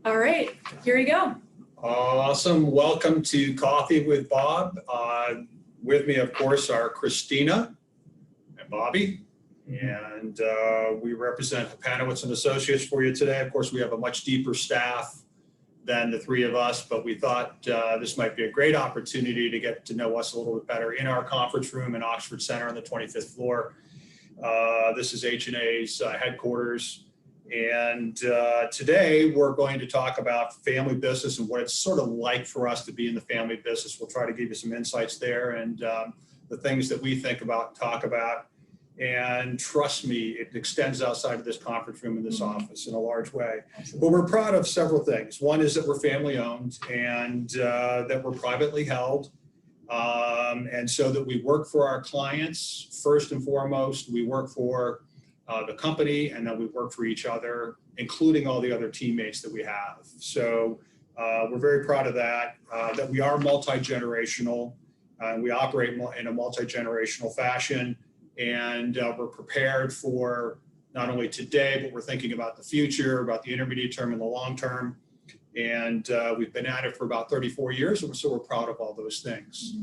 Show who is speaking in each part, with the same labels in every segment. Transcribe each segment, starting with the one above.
Speaker 1: All right, here we go.
Speaker 2: Awesome. Welcome to Coffee with Bob. With me, of course, are Christina and Bobby. And we represent Hapanowicz and Associates for you today. Of course, we have a much deeper staff than the three of us, but we thought this might be a great opportunity to get to know us a little bit better in our conference room in Oxford Center on the 25th floor. This is H&A's headquarters. And today we're going to talk about family business and what it's sort of like for us to be in the family business. We'll try to give you some insights there and the things that we think about, talk about. And trust me, it extends outside of this conference room in this office in a large way. Absolutely. But we're proud of several things. One is that we're family owned and that we're privately held. And so that we work for our clients first and foremost. We work for the company, and then we work for each other, including all the other teammates that we have. So we're very proud of that, that we are multi-generational. We operate in a multi-generational fashion, and we're prepared for not only today, but we're thinking about the future, about the intermediate term and the long term. And we've been at it for about 34 years, and so we're proud of all those things.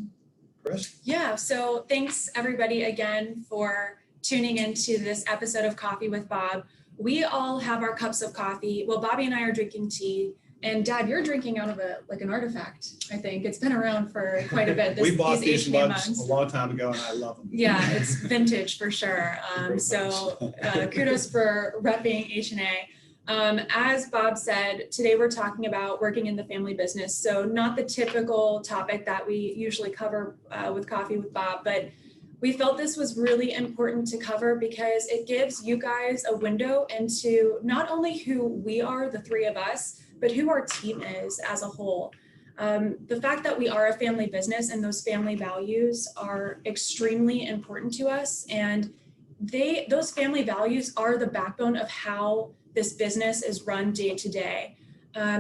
Speaker 2: Chris?
Speaker 1: Yeah, so thanks everybody again for tuning into this episode of Coffee with Bob. We all have our cups of coffee. Well, Bobby and I are drinking tea, and Dad, you're drinking out of an artifact. I think it's been around for quite a bit.
Speaker 2: We bought these mugs a long time ago, and I love them.
Speaker 1: Yeah, it's vintage for sure. So kudos for repping H&A. As Bob said, today we're talking about working in the family business. So not the typical topic that we usually cover with Coffee with Bob, but we felt this was really important to cover because it gives you guys a window into not only who we are, the three of us, but who our team is as a whole. The fact that we are a family business and those family values are extremely important to us. And those family values are the backbone of how this business is run day to day.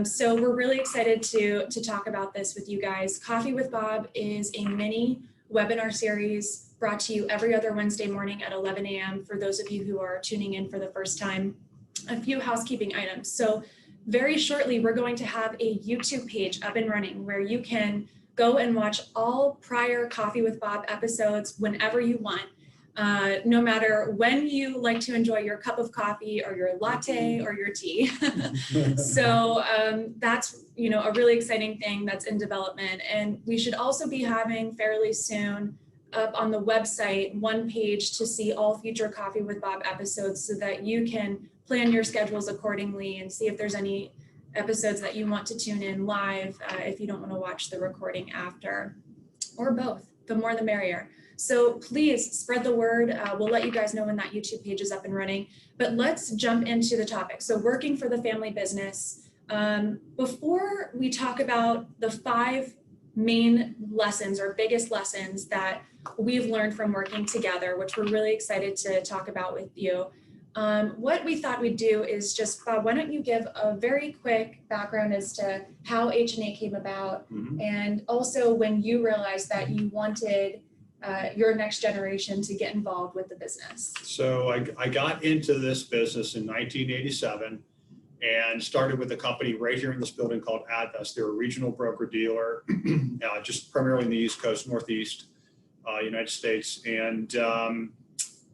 Speaker 1: So we're really excited to talk about this with you guys. Coffee with Bob is a mini webinar series brought to you every other Wednesday morning at 11 a.m. for those of you who are tuning in for the first time. A few housekeeping items. So very shortly, we're going to have a YouTube page up and running where you can go and watch all prior Coffee with Bob episodes whenever you want. No matter when you like to enjoy your cup of coffee or your latte or your tea. So that's a really exciting thing that's in development. And we should also be having fairly soon up on the website one page to see all future Coffee with Bob episodes so that you can plan your schedules accordingly and see if there's any episodes that you want to tune in live if you don't want to watch the recording after, or both. The more the merrier. So please spread the word. We'll let you guys know when that YouTube page is up and running. But let's jump into the topic. So working for the family business. Before we talk about the 5 main lessons or biggest lessons that we've learned from working together, which we're really excited to talk about with you. What we thought we'd do is just, Bob, why don't you give a very quick background as to how H&A came about, and also when you realized that you wanted your next generation to get involved with the business.
Speaker 2: So I got into this business in 1987 and started with a company right here in this building called Advest. They're a regional broker dealer, just primarily in the East Coast, Northeast United States, and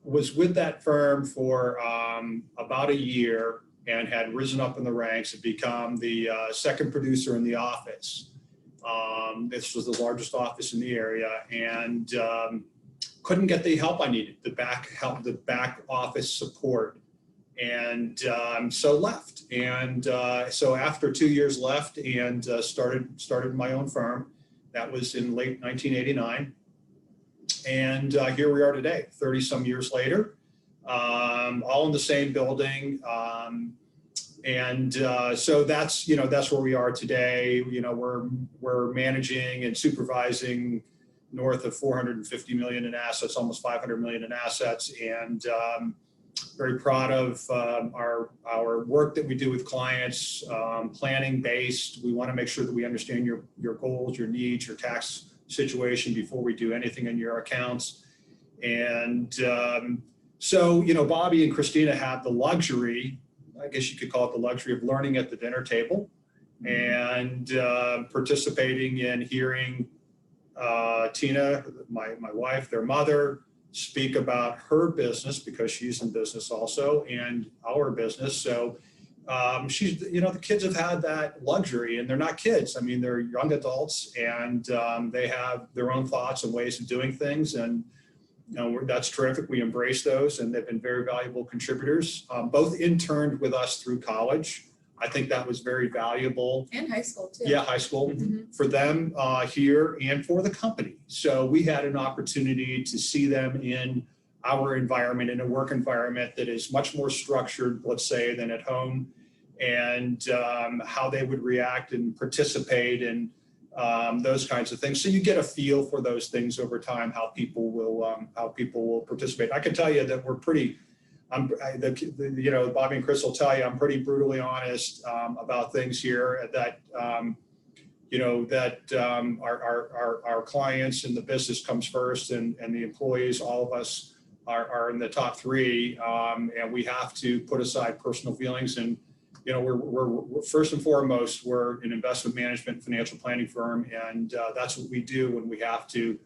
Speaker 2: was with that firm for about a year and had risen up in the ranks and become the second producer in the office. This was the largest office in the area, and couldn't get the help I needed, the back office support, and so left. And so after 2 years left and started my own firm. That was in late 1989. And here we are today, 30 some years later, all in the same building. So that's where we are today. We're managing and supervising north of 450 million in assets, almost 500 million in assets, and very proud of our work that we do with clients, planning based. We want to make sure that we understand your goals, your needs, your tax situation before we do anything in your accounts. And so, Bobby and Christina have the luxury, I guess you could call it the luxury of learning at the dinner table and participating in hearing Tina, my wife, their mother, speak about her business because she's in business also, and our business. So she's, the kids have had that luxury, and they're not kids. I mean, they're young adults, and they have their own thoughts and ways of doing things. And that's terrific. We embrace those, and they've been very valuable contributors. Both interned with us through college. I think that was very valuable.
Speaker 1: And high school too.
Speaker 2: Yeah, high school for them here and for the company. So we had an opportunity to see them in our environment, in a work environment that is much more structured, let's say, than at home, and how they would react and participate and those kinds of things. So you get a feel for those things over time, how people will participate. I can tell you that we're pretty. Bobby and Chris will tell you I'm pretty brutally honest about things here. That our clients and the business comes first, and the employees, all of us are in the top three, and we have to put aside personal feelings. And we're first and foremost, we're an investment management financial planning firm, and that's what we do when we have to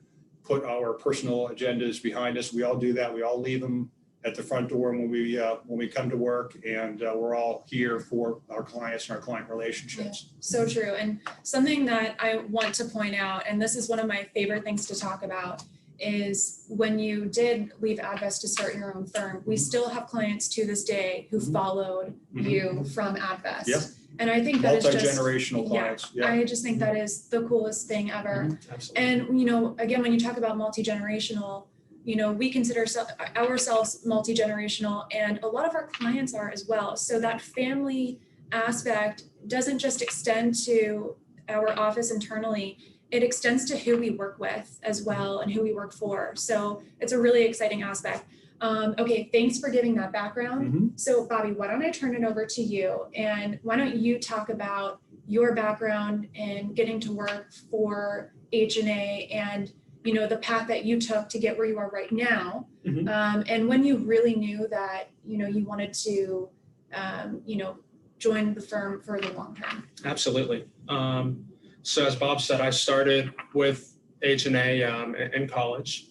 Speaker 2: put our personal agendas behind us. We all do that. We all leave them at the front door when we come to work, and we're all here for our clients and our client relationships.
Speaker 1: Yeah, so true. And something that I want to point out, and this is one of my favorite things to talk about, is when you did leave Advest to start your own firm, we still have clients to this day who followed you from Advest.
Speaker 2: Yep.
Speaker 1: And I think that is just
Speaker 2: multi-generational clients.
Speaker 1: Yeah, I just think that is the coolest thing ever.
Speaker 2: Absolutely.
Speaker 1: And again, when you talk about multi-generational, we consider ourselves multi-generational, and a lot of our clients are as well. So that family aspect doesn't just extend to our office internally, it extends to who we work with as well and who we work for. So it's a really exciting aspect. Okay, thanks for giving that background. So Bobby, why don't I turn it over to you, and why don't you talk about your background in getting to work for H&A and the path that you took to get where you are right now, and when you really knew that you wanted to join the firm for the long term.
Speaker 3: Absolutely. So as Bob said, I started with H&A in college.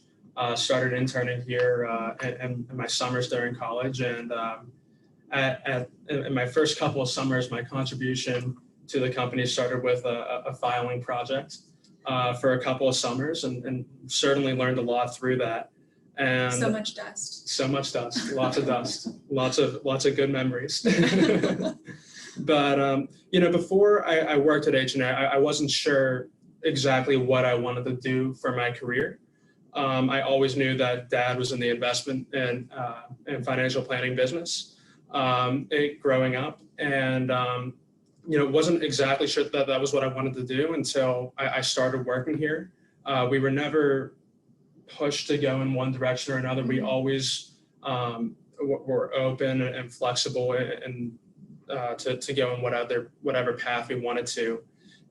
Speaker 3: Started interning here in my summers during college, and in my first couple of summers, my contribution to the company started with a filing project for a couple of summers, and certainly learned a lot through that. And
Speaker 1: so much dust,
Speaker 3: lots of dust, lots of good memories. But before I worked at H&A, I wasn't sure exactly what I wanted to do for my career. I always knew that Dad was in the investment and financial planning business growing up, and wasn't exactly sure that was what I wanted to do until I started working here. We were never pushed to go in one direction or another. We always were open and flexible and to go in whatever path we wanted to.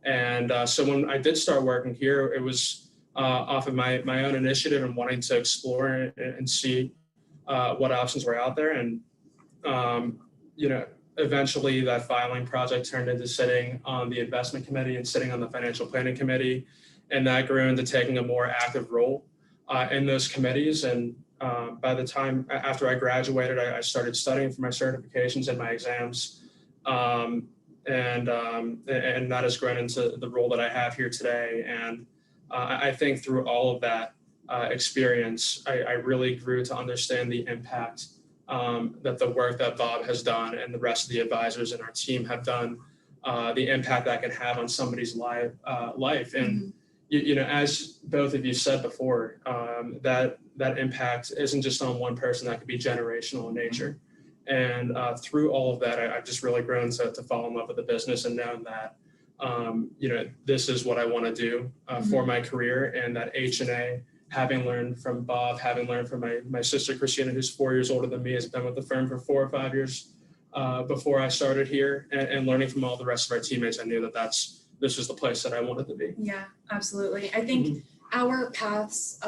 Speaker 3: And so when I did start working here, it was off of my own initiative and wanting to explore and see what options were out there. And eventually that filing project turned into sitting on the investment committee and sitting on the financial planning committee. And that grew into taking a more active role in those committees. And by the time after I graduated, I started studying for my certifications and my exams. And that has grown into the role that I have here today. And I think through all of that experience, I really grew to understand the impact that the work that Bob has done and the rest of the advisors in our team have done, the impact that can have on somebody's life. And as both of you said before, that impact isn't just on one person, that could be generational in nature. And through all of that, I've just really grown to fall in love with the business and known that, this is what I want to do for my career, and that H&A, having learned from Bob, having learned from my sister, Christina, who's 4 years older than me, has been with the firm for 4 or 5 years before I started here, and learning from all the rest of our teammates, I knew that this was the place that I wanted to be.
Speaker 1: Yeah, absolutely. I think our paths,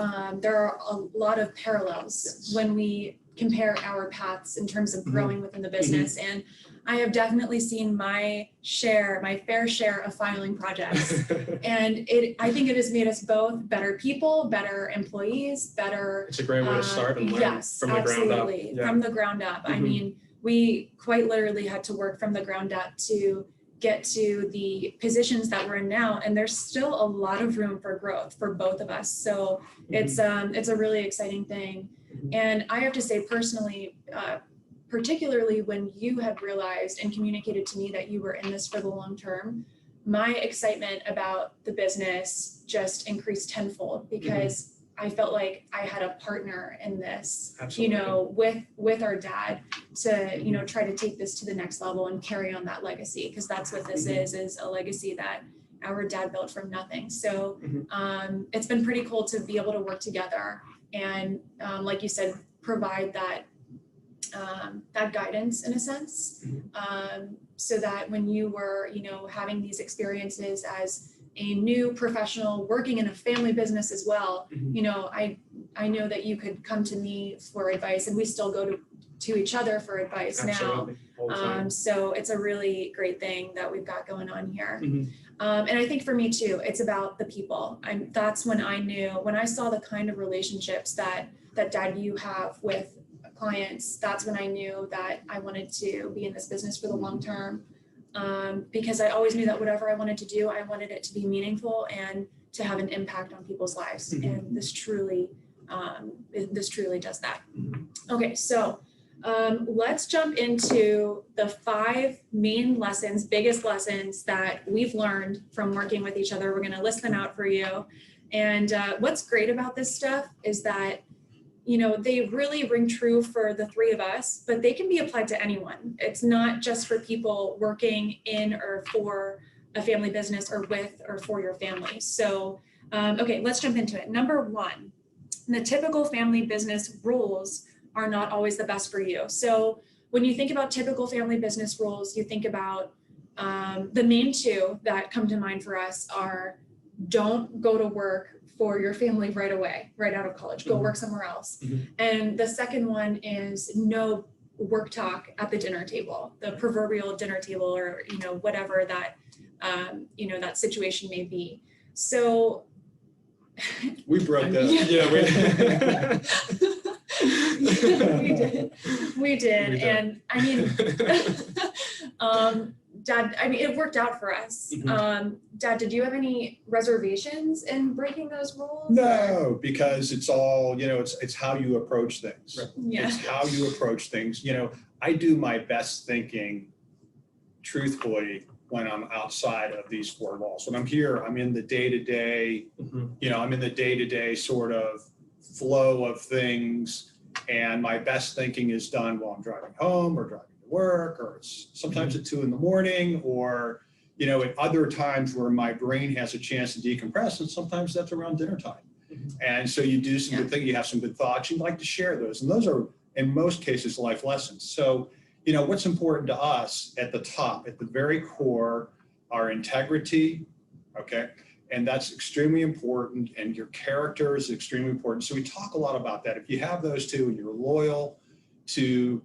Speaker 1: there are a lot of parallels when we compare our paths in terms of growing within the business. And I have definitely seen my fair share of filing projects. And I think it has made us both better people, better employees, better.
Speaker 3: It's a great way to start and learn
Speaker 1: yes,
Speaker 3: from the ground up.
Speaker 1: absolutely, from the ground up. I mean, we quite literally had to work from the ground up to get to the positions that we're in now, and there's still a lot of room for growth for both of us. So it's a really exciting thing. And I have to say personally, particularly when you had realized and communicated to me that you were in this for the long term, my excitement about the business just increased tenfold, because I felt like I had a partner in this,
Speaker 3: Absolutely.
Speaker 1: you know, with our dad to, you know, try to take this to the next level and carry on that legacy, because that's what this is a legacy that our dad built from nothing. So it's been pretty cool to be able to work together and, like you said, provide that that guidance in a sense, so that when you were, you know, having these experiences as a new professional working in a family business as well, you know, I know that you could come to me for advice, and we still go to each other for advice
Speaker 3: Absolutely. All the
Speaker 1: now.
Speaker 3: time.
Speaker 1: So it's a really great thing that we've got going on here. And I think for me too, it's about the people. That's when I knew, when I saw the kind of relationships that Dad, you have with clients, that's when I knew that I wanted to be in this business for the long term. Because I always knew that whatever I wanted to do, I wanted it to be meaningful and to have an impact on people's lives. And this truly does that. Okay, so let's jump into the 5 main lessons, biggest lessons that we've learned from working with each other. We're going to list them out for you. And what's great about this stuff is that, you know, they really ring true for the 3 of us, but they can be applied to anyone. It's not just for people working in or for a family business or with or for your family. So, okay, let's jump into it. Number 1, the typical family business rules are not always the best for you. So when you think about typical family business rules, you think about the main 2 that come to mind for us are: don't go to work for your family right away, right out of college, go work somewhere else. And the second one is no work talk at the dinner table, the proverbial dinner table, or, you know, whatever that, you know, that situation may be. So
Speaker 2: We broke that.
Speaker 1: we did. And I mean, Dad, I mean, it worked out for us. Dad, did you have any reservations in breaking those rules?
Speaker 2: No, because it's all, you know, it's how you approach things.
Speaker 1: Yeah.
Speaker 2: It's how you approach things. You know, I do my best thinking, truthfully, when I'm outside of these 4 walls. When I'm here, I'm in the day-to-day, you know, I'm in the day-to-day sort of flow of things. And my best thinking is done while I'm driving home or driving to work, or it's sometimes at 2 a.m, or, you know, at other times where my brain has a chance to decompress, and sometimes that's around dinner time. And so you do some good things, you have some good thoughts, you'd like to share those. And those are, in most cases, life lessons. So, you know, what's important to us at the top, at the very core, our integrity, okay? And that's extremely important, and your character is extremely important. So we talk a lot about that. If you have those 2 and you're loyal to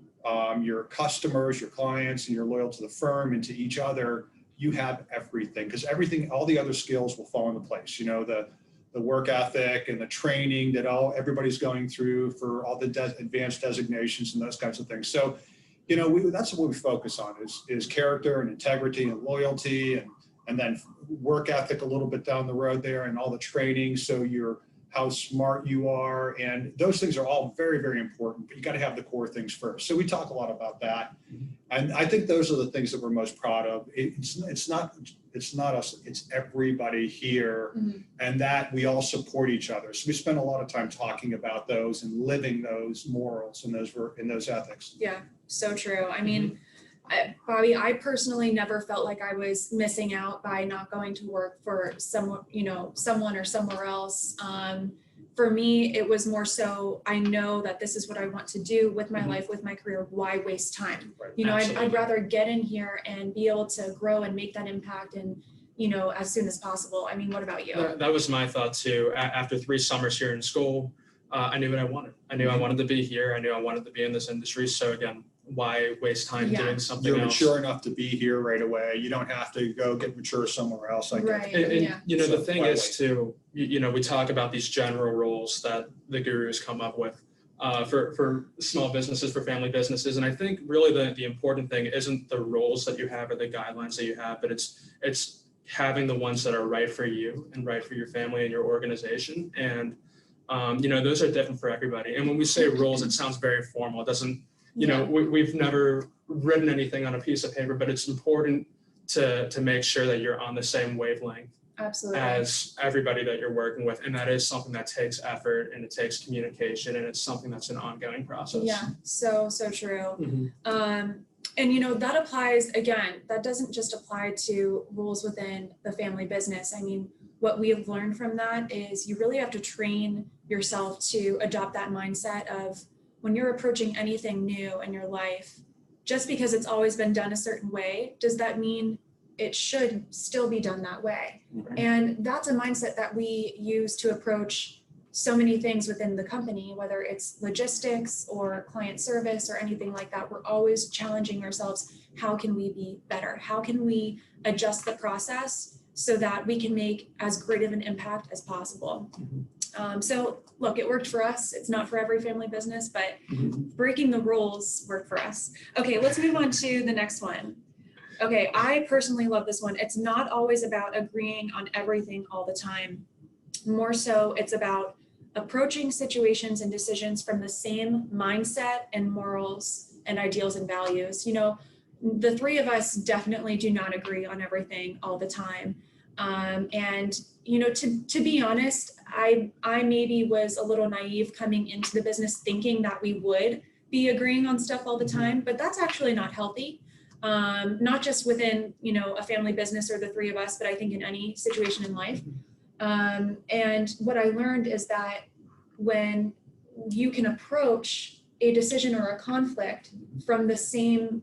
Speaker 2: your customers, your clients, and you're loyal to the firm and to each other, you have everything, because everything, all the other skills will fall into place. You know, the work ethic and the training that everybody's going through for all the advanced designations and those kinds of things. So, you know, that's what we focus on is character and integrity and loyalty, and then work ethic a little bit down the road there, and all the training. So how smart you are, and those things are all very, very important, but you got to have the core things first. So we talk a lot about that. And I think those are the things that we're most proud of. It's not us, it's everybody here, and that we all support each other. So we spend a lot of time talking about those and living those morals and those ethics.
Speaker 1: Yeah, so true. I mean, Bobby, I personally never felt like I was missing out by not going to work for someone or somewhere else. For me, it was more so, I know that this is what I want to do with my life, with my career. Why waste time?
Speaker 2: Right.
Speaker 1: You know, I'd rather get in here and be able to grow and make that impact, and, you know, as soon as possible. I mean, what about you?
Speaker 3: That was my thought too. After 3 summers here in school, I knew what I wanted. I knew I wanted to be here. I knew I wanted to be in this industry. So again, why waste time doing something
Speaker 2: You're
Speaker 3: else?
Speaker 2: mature enough to be here right away. You don't have to go get mature somewhere else. I get it.
Speaker 1: Right.
Speaker 3: And you know,
Speaker 2: So
Speaker 3: the thing
Speaker 2: why
Speaker 3: is
Speaker 2: wait?
Speaker 3: too, you know, we talk about these general roles that the gurus come up with for small businesses, for family businesses. And I think really the important thing isn't the roles that you have or the guidelines that you have, but it's having the ones that are right for you and right for your family and your organization. And you know, those are different for everybody. And when we say roles, it sounds very formal. It doesn't, you know, we've never written anything on a piece of paper, but it's important to make sure that you're on the same wavelength
Speaker 1: Absolutely.
Speaker 3: as everybody that you're working with. And that is something that takes effort and it takes communication and it's something that's an ongoing process.
Speaker 1: Yeah, so true.
Speaker 3: Mhm.
Speaker 1: And you know, that applies, again, that doesn't just apply to roles within the family business. I mean, what we have learned from that is you really have to train yourself to adopt that mindset of when you're approaching anything new in your life, just because it's always been done a certain way, does that mean it should still be done that way?
Speaker 3: Right.
Speaker 1: And that's a mindset that we use to approach so many things within the company, whether it's logistics or client service or anything like that. We're always challenging ourselves. How can we be better? How can we adjust the process so that we can make as great of an impact as possible? So look, it worked for us. It's not for every family business, but breaking the rules worked for us. Okay, let's move on to the next one. Okay, I personally love this one. It's not always about agreeing on everything all the time. More so, it's about approaching situations and decisions from the same mindset and morals and ideals and values. You know, the three of us definitely do not agree on everything all the time. And, you know, to be honest, I maybe was a little naive coming into the business thinking that we would be agreeing on stuff all the time, but that's actually not healthy. Not just within, you know, a family business or the three of us, but I think in any situation in life. And what I learned is that when you can approach a decision or a conflict from the same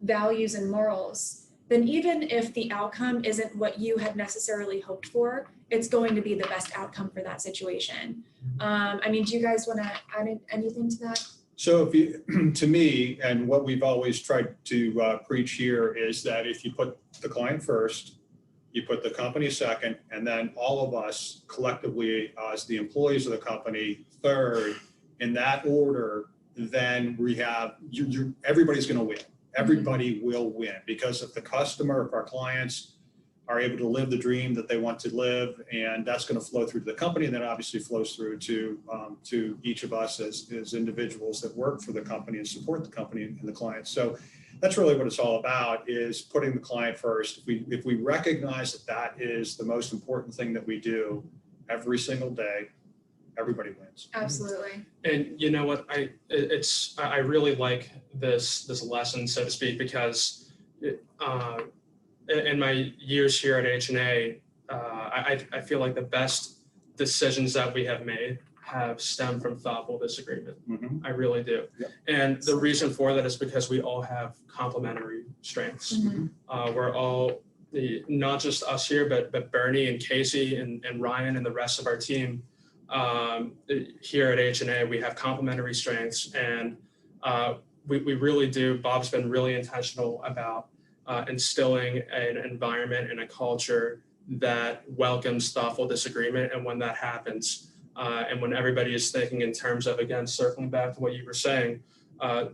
Speaker 1: values and morals, then even if the outcome isn't what you had necessarily hoped for, it's going to be the best outcome for that situation. I mean, do you guys want to add anything to that?
Speaker 2: So if you, to me, and what we've always tried to preach here is that if you put the client first, you put the company second, and then all of us collectively as the employees of the company third, in that order, then we have, everybody's going to win. Everybody will win, because if the customer, if our clients are able to live the dream that they want to live, and that's going to flow through to the company, and then obviously flows through to each of us as individuals that work for the company and support the company and the clients. So that's really what it's all about, is putting the client first. If we recognize that that is the most important thing that we do every single day, everybody wins.
Speaker 1: Absolutely.
Speaker 3: And you know what, I really like this lesson, so to speak, because in my years here at H&A, I feel like the best decisions that we have made have stemmed from thoughtful disagreement. I really do.
Speaker 2: Yep.
Speaker 3: And the reason for that is because we all have complementary strengths. We're all, not just us here, but Bernie and Casey and Ryan and the rest of our team here at H&A, we have complementary strengths, and we really do. Bob's been really intentional about instilling an environment and a culture that welcomes thoughtful disagreement. And when that happens, and when everybody is thinking in terms of, again, circling back to what you were saying,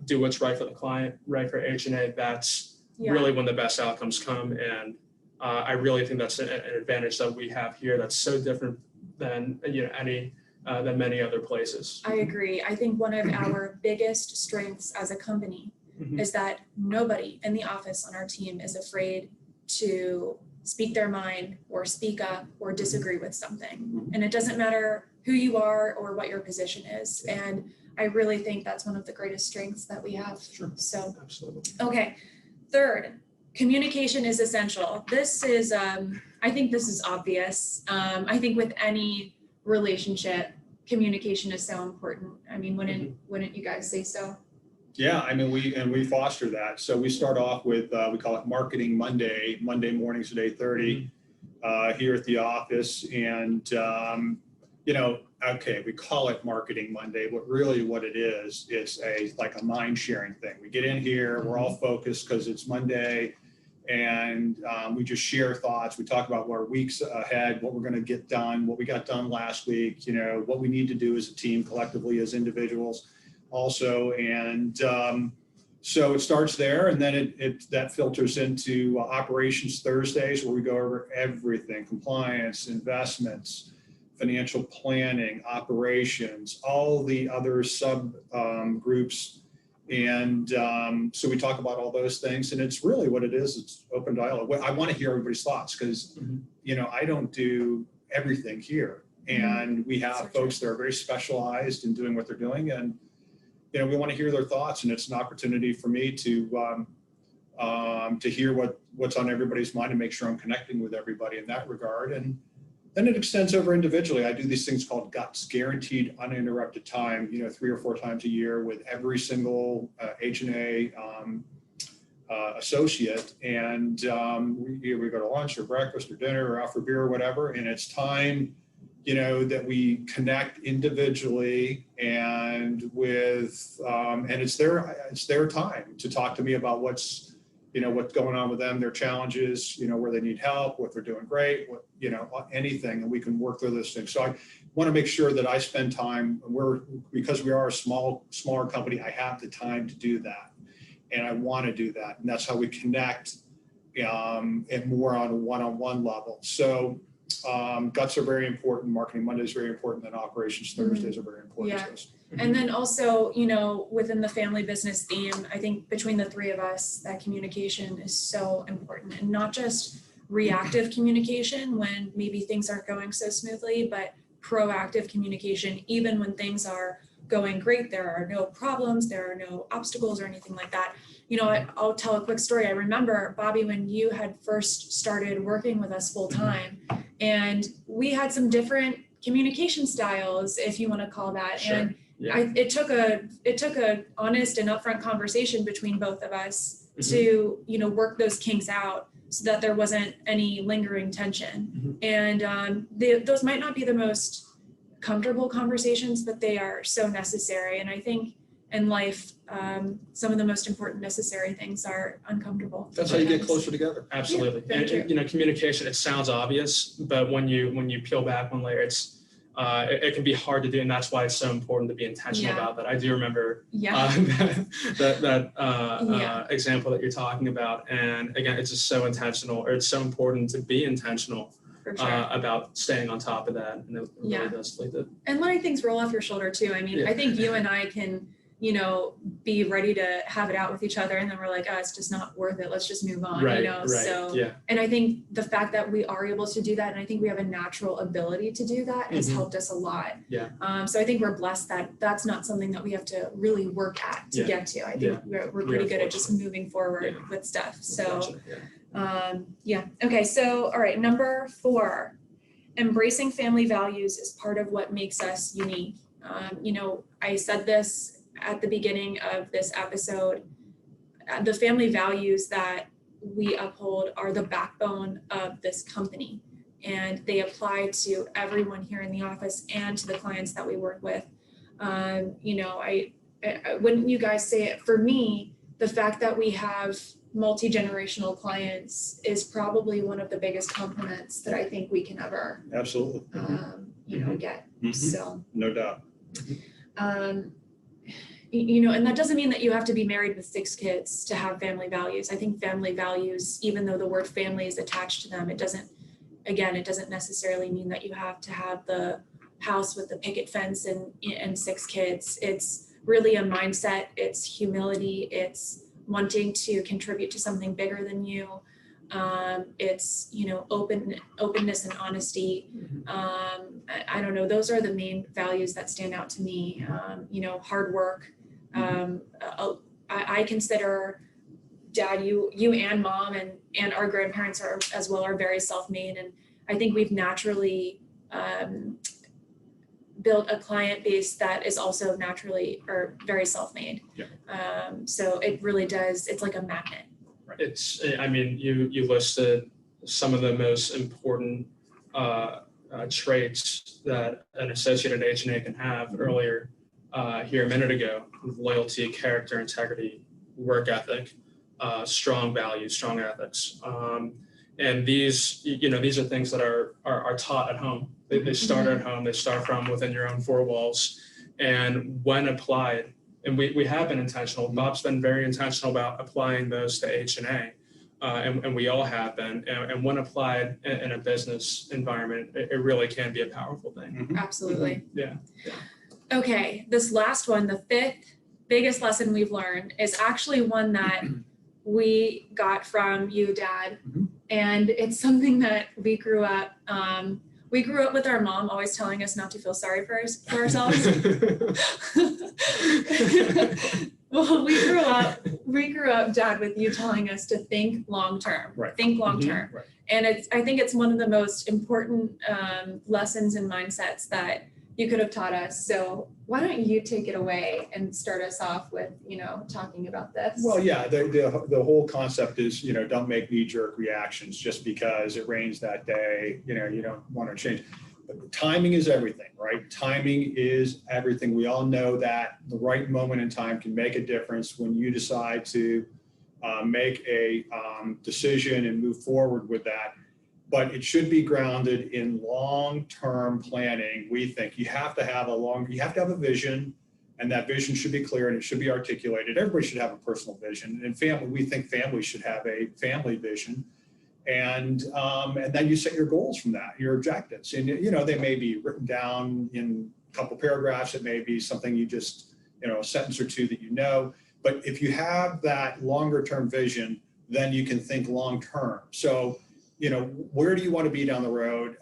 Speaker 3: do what's right for the client, right for H&A, that's really when the best outcomes come. And I really think that's an advantage that we have here that's so different than, you know, than many other places.
Speaker 1: I agree. I think one of our biggest strengths as a company is that nobody in the office on our team is afraid to speak their mind or speak up or disagree with something. And it doesn't matter who you are or what your position is. And I really think that's one of the greatest strengths that we have.
Speaker 3: Sure.
Speaker 1: So,
Speaker 3: Absolutely.
Speaker 1: okay. Third, communication is essential. This is, I think this is obvious. I think with any relationship, communication is so important. I mean, wouldn't you guys say so?
Speaker 2: Yeah, I mean, we foster that. So we start off with, we call it Marketing Monday mornings at 8:30 here at the office. And okay, we call it Marketing Monday, but really what it is, it's like a mind sharing thing. We get in here, we're all focused because it's Monday, and we just share thoughts. We talk about our weeks ahead, what we're going to get done, what we got done last week, what we need to do as a team, collectively as individuals also. And so it starts there, and then that filters into Operations Thursdays, where we go over everything: compliance, investments, financial planning, operations, all the other sub groups. And so we talk about all those things, and it's really what it is. It's open dialogue. I want to hear everybody's thoughts because, I don't do everything here. And we have folks that are very specialized in doing what they're doing. And, we want to hear their thoughts, and it's an opportunity for me to hear what's on everybody's mind and make sure I'm connecting with everybody in that regard. And then it extends over individually. I do these things called GUTS, guaranteed uninterrupted time, 3 or 4 times a year with every single H&A associate. And we go to lunch or breakfast or dinner or out for beer or whatever. And it's time, that we connect individually and with, and it's their time to talk to me about what's going on with them, their challenges, where they need help, what they're doing great, anything, and we can work through those things. So I want to make sure that I spend time because we are a smaller company, I have the time to do that. And I want to do that. And that's how we connect and more on a one-on-one level. So GUTS are very important. Marketing Monday is very important. And Operations Thursdays are very important to us.
Speaker 1: And then also, within the family business theme, I think between the 3 of us, that communication is so important, and not just reactive communication when maybe things aren't going so smoothly, but proactive communication, even when things are going great, there are no problems, there are no obstacles or anything like that. I'll tell a quick story. I remember, Bobby, when you had first started working with us full time, and we had some different communication styles, if you want to call that.
Speaker 3: Sure.
Speaker 1: And
Speaker 3: Yeah.
Speaker 1: it took a honest and upfront conversation between both of us to, work those kinks out so that there wasn't any lingering tension. And those might not be the most comfortable conversations, but they are so necessary. And I think in life, some of the most important necessary things are uncomfortable.
Speaker 2: That's how you get closer together.
Speaker 3: Absolutely.
Speaker 1: Yeah,
Speaker 3: and communication, it sounds obvious, but when you peel back one layer, it can be hard to do, and that's why it's so important to be intentional about that. I do remember that example that you're talking about, and again, it's just so intentional, or it's so important to be intentional about staying on top of that, and it really does lead to.
Speaker 1: And letting things roll off your shoulder too. I mean, I think you and I can, be ready to have it out with each other, and then we're like, oh, it's just not worth it. Let's just move on. And I think the fact that we are able to do that, and I think we have a natural ability to do that, has helped us a lot. So I think we're blessed that that's not something that we have to really work at to get to. I think we're pretty good at just moving forward with stuff. So okay. So, all right. Number 4, embracing family values is part of what makes us unique. I said this at the beginning of this episode. The family values that we uphold are the backbone of this company, and they apply to everyone here in the office and to the clients that we work with. I wouldn't you guys say it? For me, the fact that we have multi-generational clients is probably one of the biggest compliments that I think we can ever
Speaker 2: Absolutely.
Speaker 1: Get. So
Speaker 2: no doubt.
Speaker 1: And that doesn't mean that you have to be married with 6 kids to have family values. I think family values, even though the word family is attached to them, it doesn't necessarily mean that you have to have the house with the picket fence and 6 kids. It's really a mindset. It's humility. It's wanting to contribute to something bigger than you. It's, openness and honesty. I don't know. Those are the main values that stand out to me. Hard work. I consider Dad, you and Mom and our grandparents are very self-made. And I think we've naturally, built a client base that is also naturally or very self-made. So it really does. It's like a magnet.
Speaker 3: You listed some of the most important traits that an associate at H&A can have earlier here a minute ago: loyalty, character, integrity, work ethic, strong values, strong ethics. And these are things that are taught at home. They start at home. They start from within your own four walls. And when applied, and we have been intentional. Bob's been very intentional about applying those to H&A, and we all have been. And when applied in a business environment, it really can be a powerful thing.
Speaker 1: Absolutely.
Speaker 3: Yeah.
Speaker 1: Okay, this last one, the fifth biggest lesson we've learned, is actually one that we got from you, Dad. And it's something that we grew up with our mom always telling us not to feel sorry for ourselves. Well, we grew up, Dad, with you telling us to think long term.
Speaker 2: Right.
Speaker 1: Think long term.
Speaker 2: Right.
Speaker 1: And I think it's one of the most important lessons and mindsets that you could have taught us. So why don't you take it away and start us off with, talking about this?
Speaker 2: Well, yeah, the whole concept is, don't make knee-jerk reactions just because it rains that day, you don't want to change. But timing is everything, right? Timing is everything. We all know that the right moment in time can make a difference when you decide to make a decision and move forward with that. But it should be grounded in long-term planning. We think you have to have a vision, and that vision should be clear and it should be articulated. Everybody should have a personal vision. And family, we think families should have a family vision. And then you set your goals from that, your objectives. And, they may be written down in a couple paragraphs. It may be something you just, a sentence or two that But if you have that longer-term vision, then you can think long-term. So, where do you want to be down the road?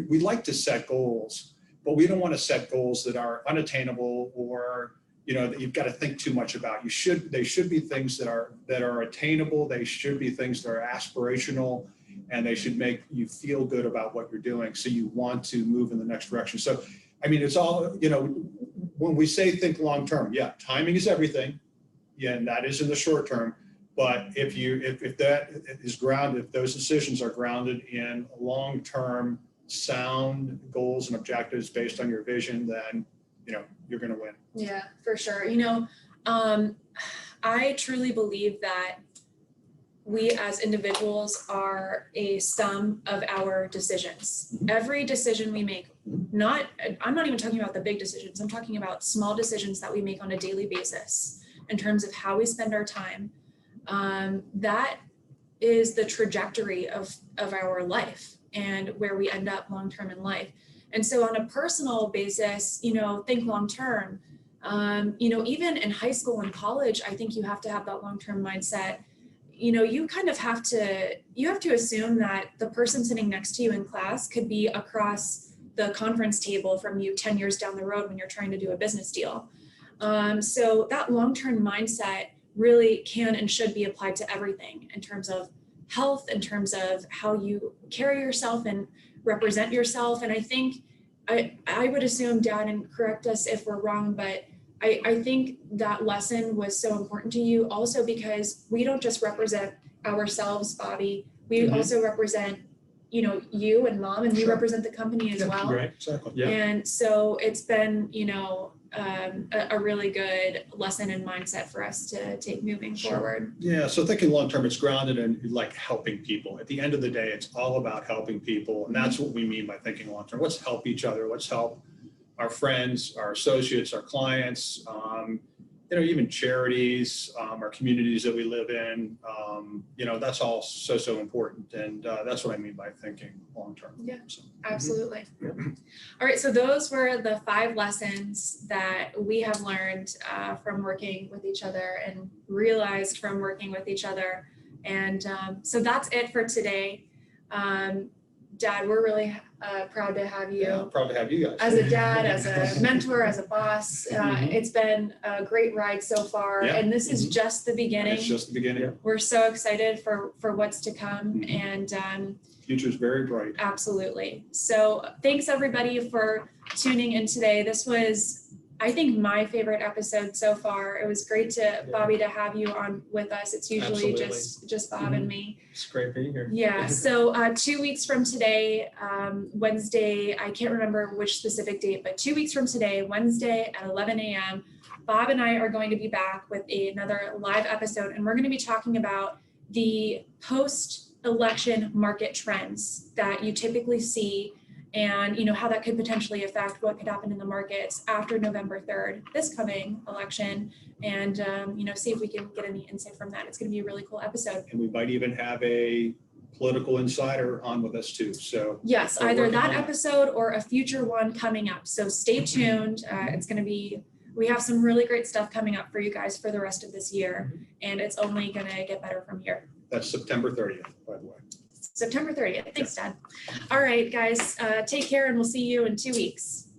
Speaker 2: We like to set goals, but we don't want to set goals that are unattainable or, that you've got to think too much about. They should be things that are attainable. They should be things that are aspirational, and they should make you feel good about what you're doing. So you want to move in the next direction. So, it's all, when we say think long-term, yeah, timing is everything. Yeah, and that is in the short term. But if that is grounded, if those decisions are grounded in long-term sound goals and objectives based on your vision, then, you're going to win.
Speaker 1: Yeah, for sure. I truly believe that we as individuals are a sum of our decisions. Every decision we make, I'm not even talking about the big decisions. I'm talking about small decisions that we make on a daily basis in terms of how we spend our time. That is the trajectory of our life and where we end up long-term in life. And so on a personal basis, think long-term, even in high school and college, I think you have to have that long-term mindset. You kind of have to assume that the person sitting next to you in class could be across the conference table from you 10 years down the road when you're trying to do a business deal. So that long-term mindset really can and should be applied to everything in terms of health, in terms of how you carry yourself and represent yourself. And I think I would assume, Dad, and correct us if we're wrong, but I think that lesson was so important to you also because we don't just represent ourselves, Bobby. We also represent, you and Mom, and we represent the company as well.
Speaker 2: Right, exactly. Yeah.
Speaker 1: And so it's been, a really good lesson and mindset for us to take moving forward.
Speaker 2: Yeah, so thinking long-term, it's grounded in helping people. At the end of the day, it's all about helping people. And that's what we mean by thinking long-term. Let's help each other. Let's help our friends, our associates, our clients, even charities, our communities that we live in. That's all so important. And that's what I mean by thinking long-term.
Speaker 1: Yeah,
Speaker 2: so,
Speaker 1: absolutely. All right, so those were the 5 lessons that we have learned from working with each other and realized from working with each other. And so that's it for today. Dad, we're really proud to have you.
Speaker 2: Yeah, I'm proud to have you guys.
Speaker 1: As a dad, as a mentor, as a boss. It's been a great ride so far.
Speaker 2: Yeah.
Speaker 1: And this is just the beginning.
Speaker 2: It's just the beginning.
Speaker 1: We're so excited for what's to come. And
Speaker 2: future's very bright.
Speaker 1: absolutely. So thanks everybody for tuning in today. This was I think my favorite episode so far. It was great to
Speaker 3: Yeah.
Speaker 1: Bobby to have you on with us. It's usually
Speaker 3: Absolutely.
Speaker 1: just Bob and me.
Speaker 3: It's great being here.
Speaker 1: Yeah, so 2 weeks from today, Wednesday, I can't remember which specific date, but 2 weeks from today, Wednesday at 11 a.m., Bob and I are going to be back with another live episode, and we're going to be talking about the post-election market trends that you typically see, and how that could potentially affect what could happen in the markets after November 3rd, this coming election, and see if we can get any insight from that. It's going to be a really cool episode.
Speaker 2: And we might even have a political insider on with us too. So
Speaker 1: Yes,
Speaker 2: we're
Speaker 1: either
Speaker 2: working
Speaker 1: that
Speaker 2: on it.
Speaker 1: episode or a future one coming up. So stay tuned. It's going to be, we have some really great stuff coming up for you guys for the rest of this year, and it's only going to get better from here.
Speaker 2: That's September 30th, by the way.
Speaker 1: September 30th. Thanks, Dad. All right, guys, take care, and we'll see you in 2 weeks.